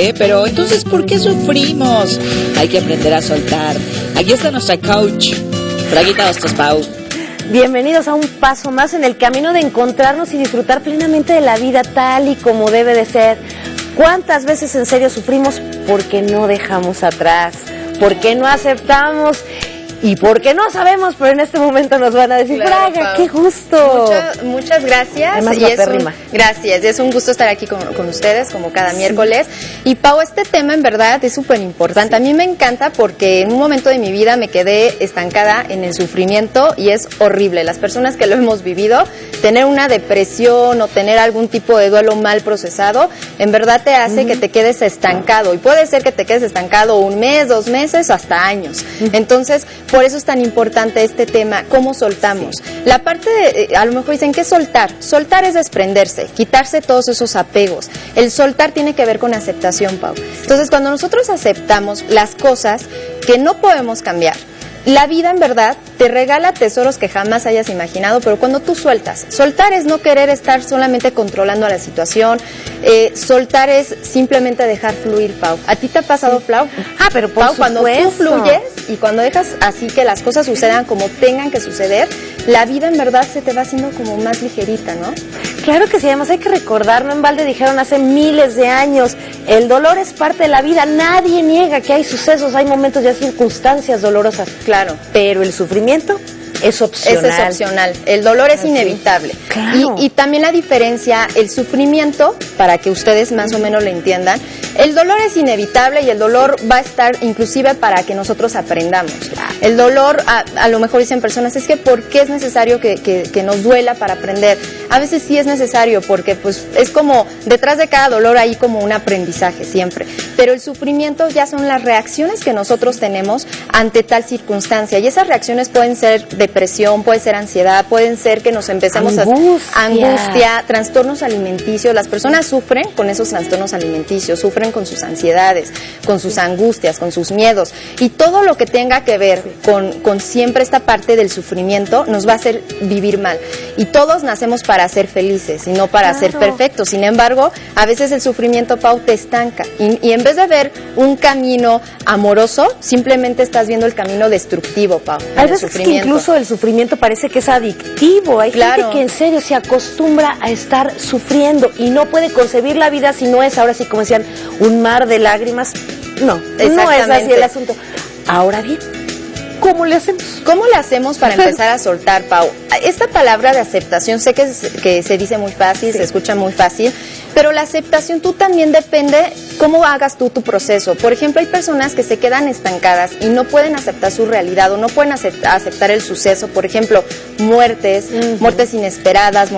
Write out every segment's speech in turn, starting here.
¿eh? Pero entonces, ¿por qué sufrimos? Hay que aprender a soltar. Aquí está nuestra coach, Fraguita Hostos Pau. Bienvenidos a un paso más en el camino de encontrarnos y disfrutar plenamente de la vida tal y como debe de ser. ¿Cuántas veces en serio sufrimos porque no dejamos atrás? ¿Porque no aceptamos? Y porque no sabemos, pero en este momento nos van a decir, claro, Fraga, qué gusto. Muchas gracias. Además, gracias, es un gusto estar aquí con ustedes como cada miércoles. Y Pau, este tema en verdad es súper importante. A mí me encanta porque en un momento de mi vida me quedé estancada en el sufrimiento y es horrible. Las personas que lo hemos vivido, tener una depresión o tener algún tipo de duelo mal procesado, en verdad te hace que te quedes estancado. Y puede ser que te quedes estancado 1 mes, 2 meses, hasta años. Entonces, por eso es tan importante este tema, cómo soltamos. La parte de, a lo mejor dicen, ¿qué es soltar? Soltar es desprenderse, quitarse todos esos apegos. El soltar tiene que ver con aceptación, Pau. Entonces, cuando nosotros aceptamos las cosas que no podemos cambiar, la vida en verdad te regala tesoros que jamás hayas imaginado, pero cuando tú sueltas, soltar es no querer estar solamente controlando a la situación, soltar es simplemente dejar fluir, Pau. ¿A ti te ha pasado, Pau? Pero por Pau, cuando tú fluyes y cuando dejas así que las cosas sucedan como tengan que suceder, la vida en verdad se te va haciendo como más ligerita, ¿no? Claro que sí, además hay que recordar, no en balde dijeron hace miles de años, el dolor es parte de la vida, nadie niega que hay sucesos, hay momentos y hay circunstancias dolorosas. Claro. Pero el sufrimiento es opcional. Ese es opcional. El dolor es inevitable. Claro. Y también la diferencia, el sufrimiento, para que ustedes más o menos lo entiendan, el dolor es inevitable y el dolor va a estar inclusive para que nosotros aprendamos. El dolor, a lo mejor dicen personas, es que ¿por qué es necesario que nos duela para aprender? A veces sí es necesario porque pues es como, detrás de cada dolor hay como un aprendizaje siempre. Pero el sufrimiento ya son las reacciones que nosotros tenemos ante tal circunstancia. Y esas reacciones pueden ser depresión, puede ser ansiedad, pueden ser que nos empecemos angustia, trastornos alimenticios. Las personas sufren con esos trastornos alimenticios, sufren con sus ansiedades, con sus angustias, con sus miedos. Y todo lo que tenga que ver con siempre esta parte del sufrimiento nos va a hacer vivir mal. Y todos nacemos para ser felices y no para ser perfectos. Sin embargo, a veces el sufrimiento, Pau, te estanca. Y en vez de ver un camino amoroso, simplemente estás viendo el camino destructivo, Pau. Hay veces que incluso el sufrimiento parece que es adictivo. Hay gente que en serio se acostumbra a estar sufriendo y no puede concebir la vida si no es, ahora sí como decían, un mar de lágrimas. No es así el asunto. Ahora bien, ¿cómo le hacemos? ¿Cómo le hacemos para empezar a soltar, Pau? Esta palabra de aceptación, sé que se dice muy fácil, se escucha muy fácil, pero la aceptación tú también depende cómo hagas tú tu proceso. Por ejemplo, hay personas que se quedan estancadas y no pueden aceptar su realidad o no pueden aceptar el suceso. Por ejemplo, muertes inesperadas,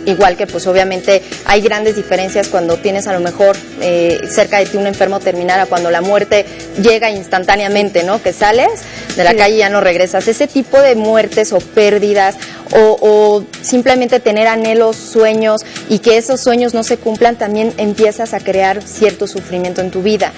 igual que pues obviamente hay grandes diferencias cuando tienes a lo mejor cerca de ti un enfermo terminal a cuando la muerte llega instantáneamente, ¿no? Que sales de la calle y ya no regresas. Ese tipo de muertes o pérdidas o simplemente tener anhelos, sueños y que esos sueños no se cumplan, también empiezas a crear cierto sufrimiento en tu vida.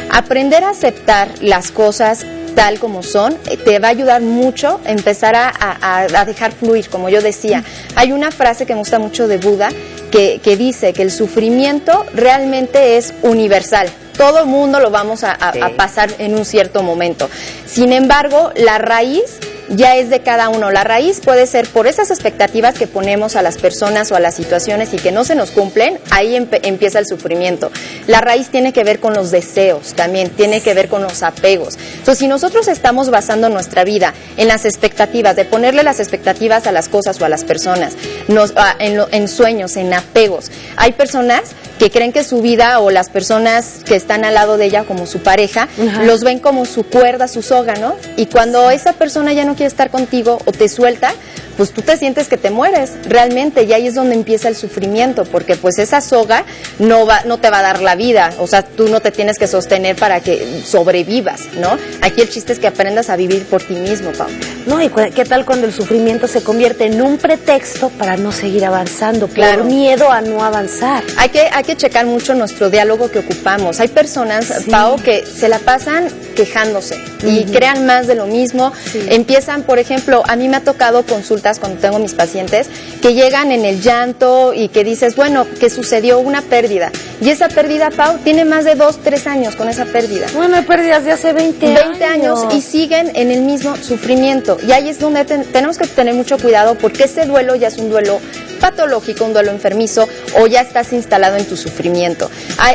Aprender a aceptar las cosas tal como son te va a ayudar mucho a empezar a dejar fluir, como yo decía. Hay una frase que me gusta mucho de Buda que dice que el sufrimiento realmente es universal. Todo el mundo lo vamos a pasar en un cierto momento. Sin embargo, la raíz ya es de cada uno. La raíz puede ser por esas expectativas que ponemos a las personas o a las situaciones y que no se nos cumplen, ahí empieza el sufrimiento. La raíz tiene que ver con los deseos, también tiene que ver con los apegos. Entonces, si nosotros estamos basando nuestra vida en las expectativas, de ponerle las expectativas a las cosas o a las personas, en sueños, en apegos, hay personas que creen que su vida o las personas que están al lado de ella como su pareja, los ven como su cuerda, su soga, ¿no? Y cuando esa persona ya no quiere estar contigo o te suelta, pues tú te sientes que te mueres realmente, y ahí es donde empieza el sufrimiento, porque pues esa soga no te va a dar la vida, o sea, tú no te tienes que sostener para que sobrevivas, ¿no? Aquí el chiste es que aprendas a vivir por ti mismo, Pau. No, y qué tal cuando el sufrimiento se convierte en un pretexto para no seguir avanzando, por miedo a no avanzar. Hay que checar mucho nuestro diálogo que ocupamos. Hay personas, Pau, que se la pasan quejándose y crean más de lo mismo. Empiezan, por ejemplo, a mí me ha tocado consultas cuando tengo mis pacientes que llegan en el llanto y que dices, bueno, que sucedió una pérdida. Y esa pérdida, Pau, tiene más de 2, 3 años con esa pérdida. Bueno, hay pérdidas de hace 20 años y siguen en el mismo sufrimiento. Y ahí es donde tenemos que tener mucho cuidado porque ese duelo ya es un duelo patológico, un duelo enfermizo, o ya estás instalado en tu sufrimiento.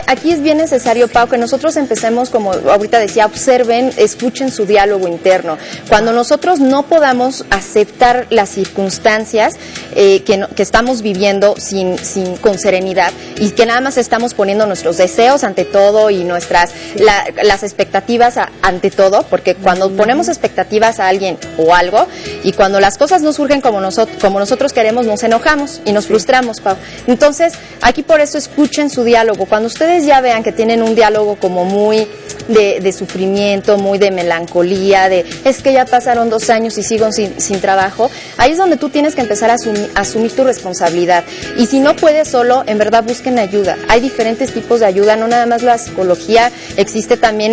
Aquí es bien necesario, Pau, que nosotros empecemos, como ahorita decía, observen, escuchen su diálogo interno. Cuando nosotros no podamos aceptar las circunstancias que estamos viviendo con serenidad y que nada más estamos poniendo nuestros deseos ante todo y las expectativas ante todo, porque cuando ponemos expectativas a alguien o algo y cuando las cosas no surgen como nosotros queremos, nos enojamos y nos frustramos, Pau. Entonces, aquí por eso escuchen su diálogo. Cuando ustedes ya vean que tienen un diálogo como muy de sufrimiento, muy de melancolía, es que ya pasaron 2 años y sigo sin trabajo, ahí es donde tú tienes que empezar a asumir tu responsabilidad. Y si no puedes solo, en verdad busquen ayuda. Hay diferentes tipos de ayuda, no nada más la psicología, existe también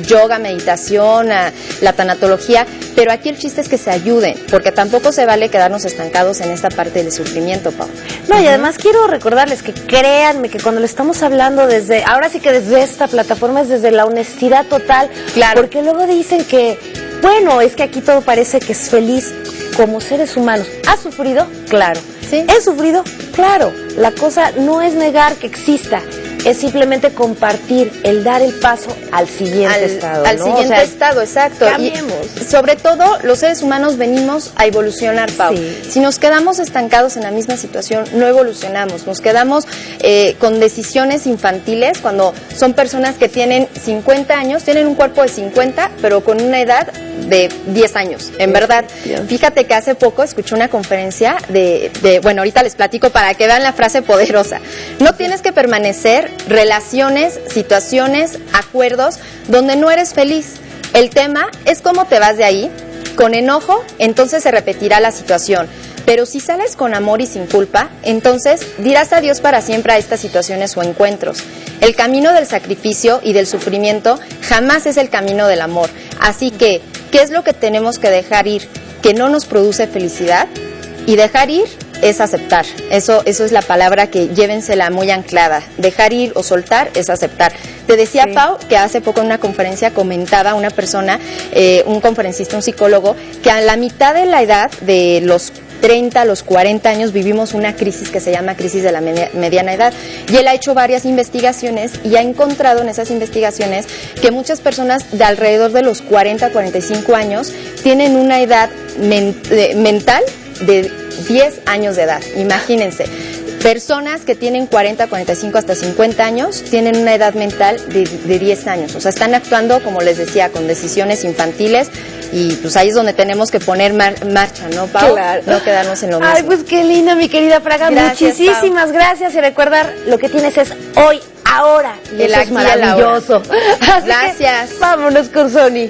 yoga, meditación, la tanatología, pero aquí el chiste es que se ayuden, porque tampoco se vale quedarnos estancados en esta parte del sufrimiento, Pau. No, y además quiero recordarles que créanme que cuando le estamos hablando ahora sí que desde esta plataforma es desde la honestidad total, claro. Porque luego dicen que, bueno, es que aquí todo parece que es feliz como seres humanos. ¿Has sufrido? Claro. ¿Sí? ¿He sufrido? Claro. La cosa no es negar que exista, es simplemente compartir, el dar el paso al siguiente estado. Al siguiente estado, exacto. Cambiemos. Y sobre todo, los seres humanos venimos a evolucionar, Pau. Sí. Si nos quedamos estancados en la misma situación, no evolucionamos. Nos quedamos con decisiones infantiles cuando son personas que tienen 50 años, tienen un cuerpo de 50, pero con una edad de 10 años, en verdad. Fíjate que hace poco escuché una conferencia bueno, ahorita les platico para que vean la frase poderosa. No tienes que permanecer relaciones, situaciones, acuerdos donde no eres feliz. El tema es cómo te vas de ahí. Con enojo, entonces se repetirá la situación. Pero si sales con amor y sin culpa, entonces dirás adiós para siempre a estas situaciones o encuentros. El camino del sacrificio y del sufrimiento jamás es el camino del amor. Así que, ¿qué es lo que tenemos que dejar ir que no nos produce felicidad? Y dejar ir es aceptar. Eso es la palabra que llévensela muy anclada. Dejar ir o soltar es aceptar. Te decía, sí, Pau, que hace poco en una conferencia comentaba una persona, un conferencista, un psicólogo, que a la mitad de la edad, de los 30 a los 40 años, vivimos una crisis que se llama crisis de la mediana edad. Y él ha hecho varias investigaciones y ha encontrado en esas investigaciones que muchas personas de alrededor de los 40 a 45 años tienen una edad mental de 10 años de edad. Imagínense. Personas que tienen 40, 45 hasta 50 años tienen una edad mental de 10 años. O sea, están actuando, como les decía, con decisiones infantiles y pues ahí es donde tenemos que poner marcha, ¿no, Pau? Claro. No quedarnos en lo mismo. Ay, pues qué linda, mi querida Fraga. Gracias, muchísimas Pau. Gracias. Y recordar, lo que tienes es hoy, ahora. Y el eso es maravilloso. Gracias. Así que vámonos con Sony.